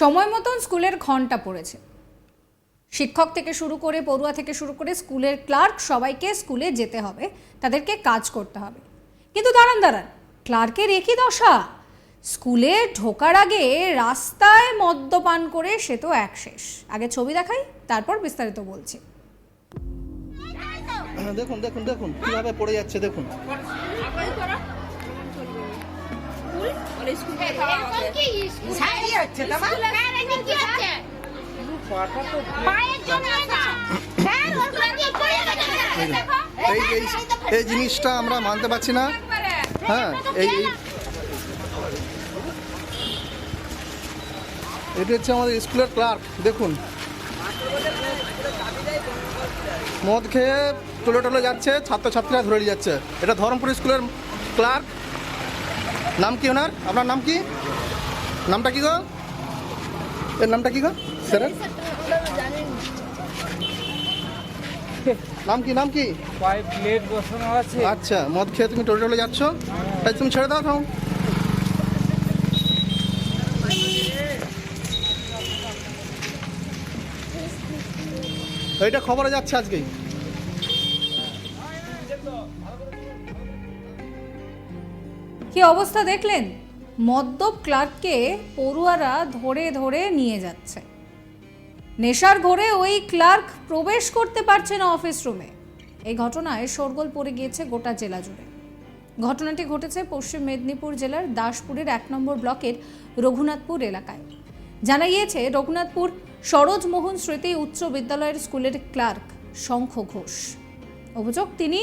সময় মতন স্কুলের ঘন্টা পড়েছে। শিক্ষক থেকে শুরু করে পড়ুয়া থেকে শুরু করে স্কুলের ক্লার্ক সবাইকে স্কুলে যেতে হবে, তাদেরকে কাজ করতে হবে। কিন্তু দাঁড়ান, ক্লার্কের একই দশা। স্কুলে ঢোকার আগে রাস্তায় মদ্যপান করে সে তো এক শেষ। আগে ছবি দেখাই, তারপর বিস্তারিত বলছি। দেখুন দেখুন দেখুন কিভাবে পড়ে যাচ্ছে, দেখুন। এই জিনিসটা আমরা মানতে পারছি না। হ্যাঁ, এটি হচ্ছে আমাদের স্কুলের ক্লার্ক। দেখুন, মদ খেয়ে টলে যাচ্ছে, ছাত্রছাত্রীরা ধরে নিয়ে যাচ্ছে। এটা ধরমপুর স্কুলের ক্লার্ক। নাম কি ওনার? আপনার নাম কি? নামটা কি গো? এর নামটা কি গো স্যার? নাম কি? নাম কি? প্লেট বসানো আছে। আচ্ছা, মদ খেয়ে তুমি টলে যাচ্ছ, তাই তুমি ছেড়ে দাও। খাও। এইটা খবরে যাচ্ছে আজকেই। কি অবস্থা দেখলেন? মদ্যপ ক্লার্ককে পড়ুয়ারা ধরে ধরে নিয়ে যাচ্ছে। নেশার ঘোরে ওই ক্লার্ক প্রবেশ করতে পারছে না অফিস রুমে। এই ঘটনায় শোরগোল পড়ে গিয়েছে গোটা জেলা জুড়ে। ঘটনাটি ঘটেছে পশ্চিম মেদিনীপুর জেলার দাসপুরের 1 নম্বর ব্লকের রঘুনাথপুর এলাকায়। জানা গিয়েছে, রঘুনাথপুর সরোজমোহন স্মৃতি উচ্চ বিদ্যালয়ের স্কুলের ক্লার্ক শঙ্খ ঘোষ। অভিযোগ, তিনি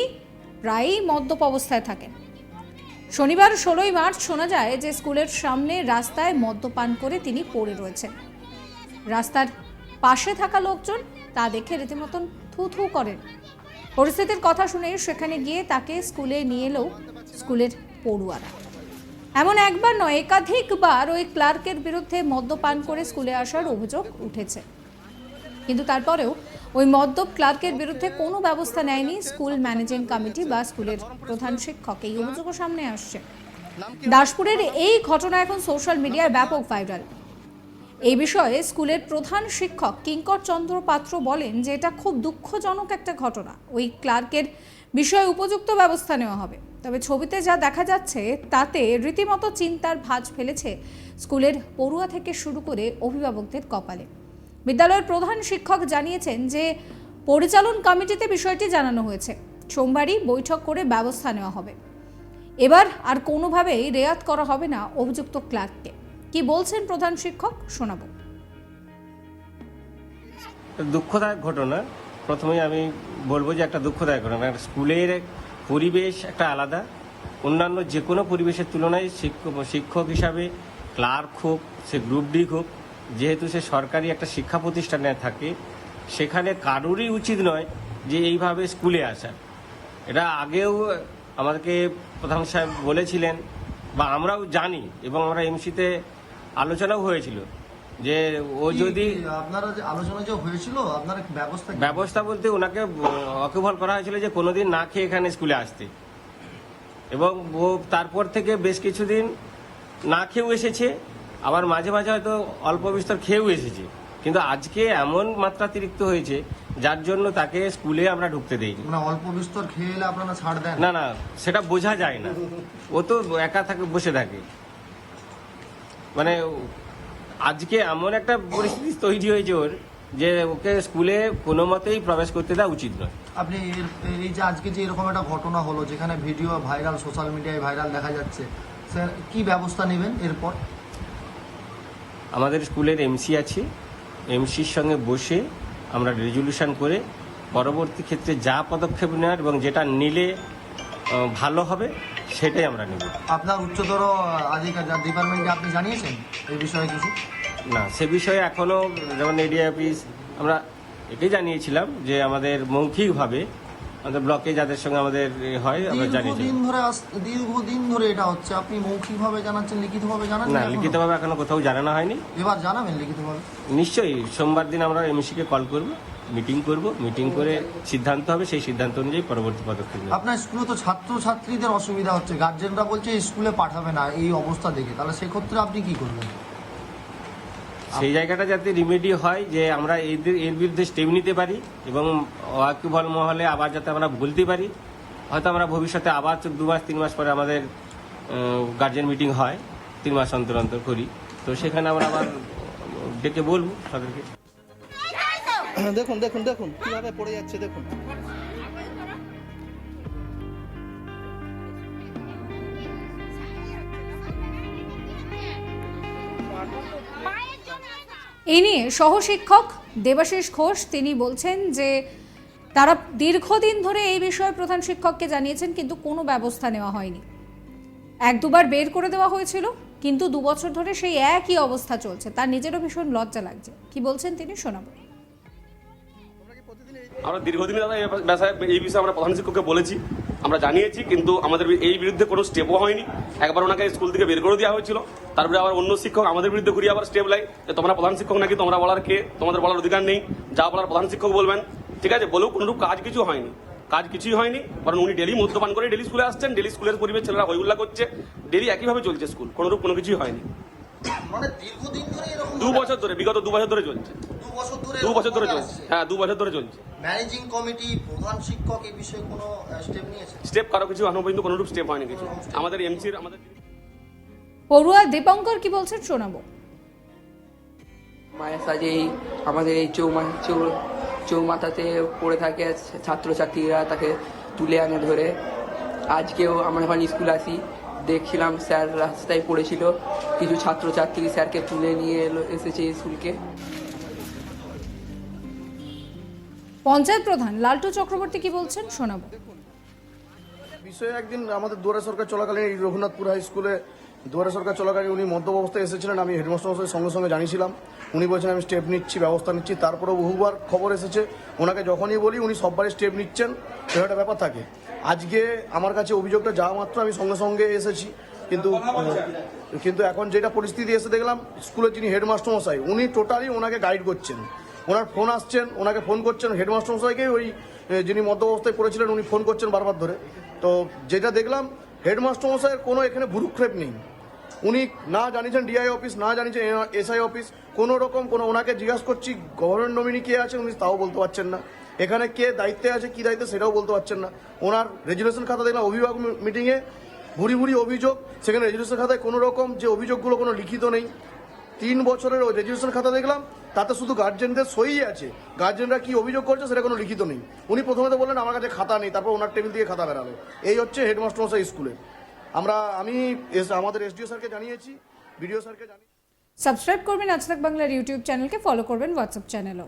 প্রায়ই মদ্যপ অবস্থায় থাকেন। শনিবার 16ই মার্চ শোনা যায় যে স্কুলের সামনে রাস্তায় মদ্যপান করে তিনি পড়ে রয়েছেন। রাস্তার পাশে থাকা লোকজন তা দেখে রীতিমতন থু থু করেন। পরিস্থিতির কথা শুনে সেখানে গিয়ে তাকে স্কুলে নিয়ে এলো স্কুলের পড়ুয়ারা। এমন একবার নয়, একাধিকবার ওই ক্লার্কের বিরুদ্ধে মদ্যপান করে স্কুলে আসার অভিযোগ উঠেছে। কিন্তু তারপরেও ওই মদ্যপ ক্লার্কের বিরুদ্ধে কোনো ব্যবস্থা নেয়নি স্কুল ম্যানেজিং কমিটি বা স্কুলের প্রধান শিক্ষক। এই অভিযোগও সামনে আসছে। দাসপুরের এই ঘটনা এখন সোশ্যাল মিডিয়ায় ব্যাপক ভাইরাল। এই বিষয়ে স্কুলের প্রধান শিক্ষক কিঙ্কর চন্দ্র পাত্র বলেন যে এটা খুব দুঃখজনক একটা ঘটনা। ওই ক্লার্কের বিষয়ে উপযুক্ত ব্যবস্থা নেওয়া হবে। তবে ছবিতে যা দেখা যাচ্ছে তাতে রীতিমতো চিন্তার ভাঁজ ফেলেছে স্কুলের পড়ুয়া থেকে শুরু করে অভিভাবকদের কপালে। বিদ্যালয়ের প্রধান শিক্ষক জানিয়েছেন যে পরিচালন কমিটিতে বিষয়টি জানানো হয়েছে। সোমবারই বৈঠক করে ব্যবস্থা নেওয়া হবে। এবার আর কোনোভাবেই রেয়াত করা হবে না অভিযুক্ত ক্লার্ককে। কি বলছেন প্রধান শিক্ষক, শোনাবো। দুঃখদায়ক ঘটনা। প্রথমেই আমি বলবো যে একটা দুঃখদায়ক ঘটনা। স্কুলের পরিবেশ একটা আলাদা। অন্যান্য যে কোনো পরিবেশের তুলনায় শিক্ষক হিসাবে ক্লার্ক হোক, সে গ্রুপ ডি হোক, যেহেতু সে সরকারি একটা শিক্ষা প্রতিষ্ঠানে থাকে, সেখানে কারোরই উচিত নয় যে এইভাবে স্কুলে আসা। এটা আগেও আমাদেরকে প্রধান সাহেব বলেছিলেন বা আমরাও জানি, এবং আমরা এমসিতে আলোচনাও হয়েছিল যে ও যদি আপনারা যে আলোচনা যে হয়েছিল, আপনারা ব্যবস্থা বলতে ওনাকে অকুপাল করা হয়েছিল যে কোনোদিন না খেয়ে এখানে স্কুলে আসতে, এবং ও তারপর থেকে বেশ কিছুদিন না খেয়েও এসেছে, আবার মাঝে মাঝে হয়তো অল্প বিস্তর খেয়েও এসেছে। কিন্তু আজকে এমন মাত্রাতিরিক্ত হয়েছে যার জন্য তাকে স্কুলে আমরা ঢুকতে দেইনি। অল্প বিস্তর খেয়ে এলে আপনারা ছাড় দেন? না, সেটা বোঝা যায় না। ও তো একা থাকে, বসে থাকে। মানে আজকে এমন একটা পরিস্থিতি তৈরি হয়েছে ওর, যে ওকে স্কুলে কোনো মতেই প্রবেশ করতে দেওয়া উচিত নয়। আপনি এই যে আজকে যে এরকম একটা ঘটনা হলো, যেখানে ভিডিও ভাইরাল, সোশ্যাল মিডিয়ায় ভাইরাল দেখা যাচ্ছে, স্যার কি ব্যবস্থা নেবেন এরপর? আমাদের স্কুলের এমসি আছে, এমসির সঙ্গে বসে আমরা রেজলিউশন করে পরবর্তী ক্ষেত্রে যা পদক্ষেপ নেওয়ার এবং যেটা নিলে ভালো হবে সেটাই আমরা নেব। আপনার উচ্চতর ডিপার্টমেন্টে আপনি জানিয়েছেন এই বিষয়ে কিছু? না, সে বিষয়ে এখনো, যেমন এডিআই অফিস, আমরা এটাই জানিয়েছিলাম যে আমাদের মৌখিকভাবে আমাদের ব্লকে যাদের সঙ্গে আমাদের হয় আমরা জানিয়েছি। দীর্ঘদিন ধরে এটা হচ্ছে, আপনি মৌখিকভাবে জানাচ্ছেন, লিখিতভাবে জানান না, লিখিতভাবে এখনো কোথাও জানানো হয়নি। এবার জানাবেন লিখিতভাবে? নিশ্চয়ই সোমবার দিন আমরা এমসিকে কল করব, মিটিং করে সিদ্ধান্ত হবে, সেই সিদ্ধান্ত অনুযায়ী পরবর্তী পদক্ষেপ নেব। আপনার স্কুলে তো ছাত্রছাত্রীদের অসুবিধা হচ্ছে, গার্জেনরা বলছে স্কুলে পাঠাবে না এই অবস্থা দেখে, তাহলে সেক্ষেত্রে আপনি কি করবেন? সেই জায়গাটা যাতে রিমেডি হয়, যে আমরা এর বিরুদ্ধে স্টেপ নিতে পারি এবং ওয়াকিবহাল মহলে আবার যাতে আমরা বলতে পারি। হয়তো আমরা ভবিষ্যতে আবার 2 মাস 3 মাস পরে আমাদের গার্জেন মিটিং হয়, 3 মাস অন্তর অন্তর করি, তো সেখানে আমরা আবার ডেকে বলবো তাদেরকে। দেখুন দেখুন দেখুন কিভাবে পড়ে যাচ্ছে দেখুন। এই নিয়ে সহশিক্ষক দেবাশিস ঘোষ তিনি বলছেন যে তারা দীর্ঘদিন ধরে এই বিষয়ে প্রধান শিক্ষককে জানিয়েছেন, কিন্তু কোনো ব্যবস্থা নেওয়া হয়নি। 1-2বার বের করে দেওয়া হয়েছিল, কিন্তু 2 বছর ধরে সেই একই অবস্থা চলছে। তার নিজেরও ভীষণ লজ্জা লাগছে। কি বলছেন তিনি শোনাবো। আমরা দীর্ঘদিন দাদা এই বিষয়ে আমরা প্রধান শিক্ষককে বলেছি, আমরা জানিয়েছি, কিন্তু আমাদের এই বিরুদ্ধে কোনো স্টেপও হয়নি। একবার ওনাকে স্কুল থেকে বের করে দেওয়া হয়েছিল, তারপরে আবার অন্য শিক্ষক আমাদের বিরুদ্ধে ঘুরিয়ে আবার স্টেপ লাই যে তোমরা প্রধান শিক্ষক নাকি, তোমরা বলার কে, তোমাদের বলার অধিকার নেই, যা বলার প্রধান শিক্ষক বলবেন। ঠিক আছে, বলেও কোনোরূপ কাজ কিছু হয়নি, কাজ কিছুই হয়নি। কারণ উনি ডেলি মদ্যপান করে ডেলি স্কুলে আসছেন, ডেলি স্কুলের পরিবেশ ছেলেরা হইহুল্লা করছে, ডেলি একইভাবে চলছে স্কুল, কোনোরূপ কোনো কিছুই হয়নি। মানে দীর্ঘদিন ধরে এরকম 2 বছর ধরে, বিগত 2 বছর ধরে চলছে। 2 বছর ধরে 2 বছর ধরে চলছে, হ্যাঁ 2 বছর ধরে চলছে। ম্যানেজিং কমিটি প্রধান শিক্ষক এই বিষয়ে কোনো স্টেপ নিয়েছে? স্টেপ কারো কিছু এখনো পর্যন্ত কোনোরূপ স্টেপ হয়নি কিছু। আমাদের এমসির আমাদের পড়ুয়া দীপঙ্কর কি বলছেন শোনাবো। মায়ের সাজেই আমাদের এই চৌমাথাতে পড়ে থাকে ছাত্রছাত্রীরা, তাকে তুলে আনে ধরে। আজকেও আমরা যখন স্কুল আসি দেখছিলাম স্যার রাস্তায় পড়েছিল, কিছু ছাত্রছাত্রী স্যারকে তুলে নিয়ে এসেছে স্কুলকে। পঞ্চায়েত প্রধান লালটু চক্রবর্তী কি বলছেন শোনাবো। বিষয়ে একদিন আমাদের দুয়ারে সরকার চলাকালীন এই রঘুনাথপুর হাই স্কুলে দুয়ারে সরকার চলাকালীন উনি মদ্য অবস্থায় এসেছিলেন। আমি হেডমাস্টার মশাইয়ের সঙ্গে সঙ্গে জানিয়েছিলাম, উনি বলছেন আমি স্টেপ নিচ্ছি, ব্যবস্থা নিচ্ছি। তারপরেও বহুবার খবর এসেছে, ওনাকে যখনই বলি উনি সববারই স্টেপ নিচ্ছেন, তো একটা ব্যাপার থাকে। আজকে আমার কাছে অভিযোগটা যাওয়া মাত্র আমি সঙ্গে সঙ্গে এসেছি, কিন্তু এখন যেটা পরিস্থিতি এসে দেখলাম, স্কুলের যিনি হেডমাস্টার মশাই উনি টোটালি ওনাকে গাইড করছেন। ওনার ফোন আসছেন, ওনাকে ফোন করছেন, হেডমাস্টার মশাইকে ওই যিনি মদ্য অবস্থায় পড়েছিলেন উনি ফোন করছেন বারবার ধরে। তো যেটা দেখলাম, হেডমাস্টার মশাইয়ের কোনো এখানে ভুরুক্ষেপ নেই। উনি না জানিয়েছেন ডিআই অফিস, না জানিয়েছেন এসআই অফিস, কোনো রকম ওনাকে জিজ্ঞাসা করছি গভর্নমেন্ট নমিনি কে আছে, উনি তাও বলতে পারছেন না। এখানে কে দায়িত্বে আছে, কি দায়িত্বে সেটাও বলতে পারছেন না। ওনার রেজুলেশন খাতা দেখলাম অভিভাবক মিটিংয়ে ভুরি ভুরি অভিযোগ, সেখানে রেজুলেশন খাতায় কোনো রকম যে অভিযোগগুলো কোনো লিখিত নেই। 3 বছরের ওই রেজুলেশন খাতা দেখলাম, তাতে শুধু গার্জেনদের সই আছে, গার্জেনরা কি অভিযোগ করছে সেটা কোনো লিখিত নেই। উনি প্রথমে তো বললেন আমার কাছে খাতা নেই, তারপর ওনার টেবিল থেকে খাতা বেরালো। এই হচ্ছে হেডমাস্টার মশাই স্কুলে। আমি আমাদের এসডিও স্যারকে জানিয়েছি, বিডিও স্যারকে জানিয়েছি। সাবস্ক্রাইব করবেন আজ তাক বাংলার ইউটিউব চ্যানেলকে, ফলো করবেন হোয়াটসঅ্যাপ চ্যানেলও।